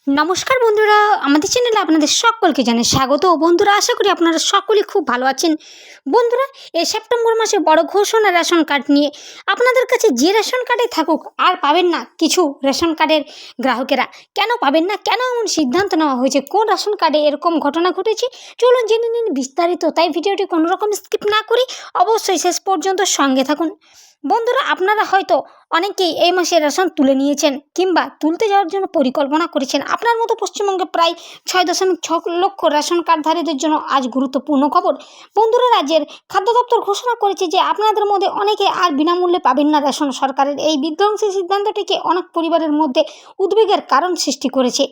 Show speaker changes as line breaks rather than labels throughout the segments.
নমস্কার বন্ধুরা, আমাদের চ্যানেলে আপনাদের সকলকে জানাই স্বাগত। বন্ধুরা, আশা করি আপনারা সকলেই খুব ভালো আছেন। বন্ধুরা, এই সেপ্টেম্বর মাসে বড় ঘোষণা রেশন কার্ড নিয়ে। আপনাদের কাছে যে রেশন কার্ডে থাকুক আর পাবেন না কিছু রেশন কার্ডের গ্রাহকেরা। কেন পাবেন না, কেন এমন সিদ্ধান্ত নেওয়া হয়েছে, কোন রেশন কার্ডে এরকম ঘটনা ঘটেছে, চলুন জেনে নিন বিস্তারিত। তাই ভিডিওটি কোনো রকম স্কিপ না করে অবশ্যই শেষ পর্যন্ত সঙ্গে থাকুন। বন্ধুরা, আপনারা হয়তো অনেকেই এই মাসে রেশন তুলে নিয়েছেন কিংবা তুলতে যাওয়ার জন্য পরিকল্পনা করেছেন। আপনার মতো পশ্চিমবঙ্গে প্রায় 6.6 লক্ষ রেশন কার্ডধারীদের জন্য আজ গুরুত্বপূর্ণ খবর। বন্ধুরা, রাজ্যের খাদ্য দপ্তর ঘোষণা করেছে যে আপনাদের মধ্যে অনেকে আর বিনামূল্যে পাবেন না রেশন। সরকারের এই বিধ্বংসী সিদ্ধান্তটিকে অনেক পরিবারের মধ্যে উদ্বেগের কারণ সৃষ্টি করেছে।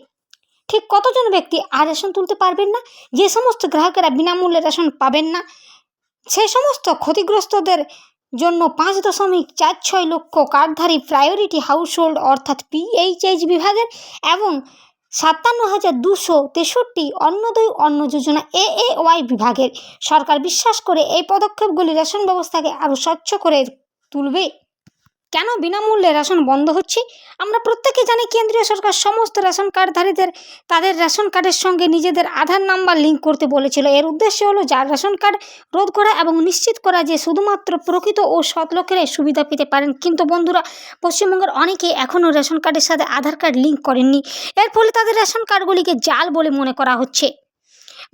ঠিক কতজন ব্যক্তি আর রেশন তুলতে পারবেন না? যে সমস্ত গ্রাহকেরা বিনামূল্যে রেশন পাবেন না, সেই সমস্ত ক্ষতিগ্রস্তদের জন্য 5.46 লক্ষ কার্ডধারী প্রায়োরিটি হাউসহোল্ড অর্থাৎ PHH বিভাগের এবং 57,263 অন্নদয় অন্ন যোজনা AAY বিভাগের। সরকার বিশ্বাস করে এই পদক্ষেপগুলি রেশন ব্যবস্থাকে আরও স্বচ্ছ করে তুলবে। কেন বিনামূল্যে রেশন বন্ধ হচ্ছে? আমরা প্রত্যেকে জানি, কেন্দ্রীয় সরকার সমস্ত রেশন কার্ডধারীদের তাদের রেশন কার্ডের সঙ্গে নিজেদের আধার নাম্বার লিঙ্ক করতে বলেছিল। এর উদ্দেশ্য হলো যার রেশন কার্ড রোধ করা এবং নিশ্চিত করা যে শুধুমাত্র প্রকৃত ও সৎ লোকেরাই সুবিধা পেতে পারেন। কিন্তু বন্ধুরা, পশ্চিমবঙ্গের অনেকেই এখনও রেশন কার্ডের সাথে আধার কার্ড লিঙ্ক করেননি। এর ফলে তাদের রেশন কার্ডগুলিকে জাল বলে মনে করা হচ্ছে।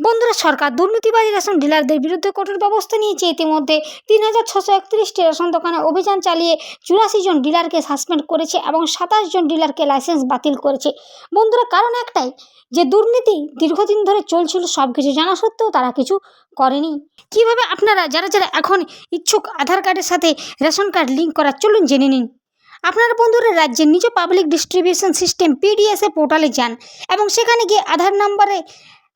বন্ধুরা, সরকার দুর্নীতিবাদী রেশন ডিলারদের বিরুদ্ধে কঠোর ব্যবস্থা নিয়েছে। ইতিমধ্যে 3,631টি রেশন দোকানে অভিযান চালিয়ে 84 জন ডিলারকে সাসপেন্ড করেছে এবং 27 জন ডিলারকে লাইসেন্স বাতিল করেছে। বন্ধুরা, কারণ একটাই, যে দুর্নীতি দীর্ঘদিন ধরে চলছিল, সব কিছু জানা সত্ত্বেও তারা কিছু করেনি। কিভাবে আপনারা যারা এখন ইচ্ছুক আধার কার্ডের সাথে রেশন কার্ড লিঙ্ক করার, চলুন জেনে নিন। আপনারা বন্ধুরা রাজ্যের নিজ পাবলিক ডিস্ট্রিবিউশন সিস্টেম PDSA পোর্টালে যান এবং সেখানে গিয়ে আধার নাম্বারে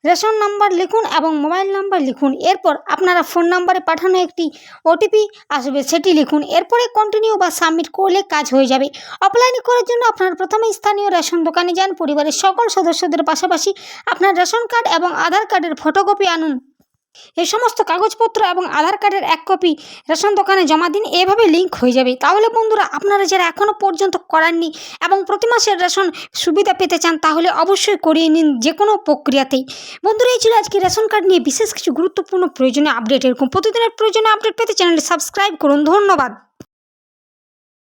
রেশন নাম্বার লিখুন এবং মোবাইল নাম্বার লিখুন। এরপর আপনারা ফোন নাম্বারে পাঠানো একটি OTP আসবে, সেটি লিখুন। এরপরে কন্টিনিউ বা সাবমিট করলে কাজ হয়ে যাবে। অফলাইনে করার জন্য আপনারা প্রথমে স্থানীয় রেশন দোকানে যান। পরিবারের সকল সদস্যদের পাশাপাশি আপনার রেশন কার্ড এবং আধার কার্ডের ফটোকপি আনুন। এই সমস্ত কাগজপত্র এবং আধার কার্ডের এক কপি রেশন দোকানে জমা দিন। এভাবে লিঙ্ক হয়ে যাবে। তাহলে বন্ধুরা, আপনারা যারা এখনও পর্যন্ত করাননি এবং প্রতি মাসের রেশন সুবিধা পেতে চান, তাহলে অবশ্যই করিয়ে নিন যে কোনো প্রক্রিয়াতেই। বন্ধুরা, এই ছিল আজকে রেশন কার্ড নিয়ে বিশেষ কিছু গুরুত্বপূর্ণ প্রয়োজনীয় আপডেট। এরকম প্রতিদিনের প্রয়োজনীয় আপডেট পেতে চ্যানেলটি সাবস্ক্রাইব করুন। ধন্যবাদ।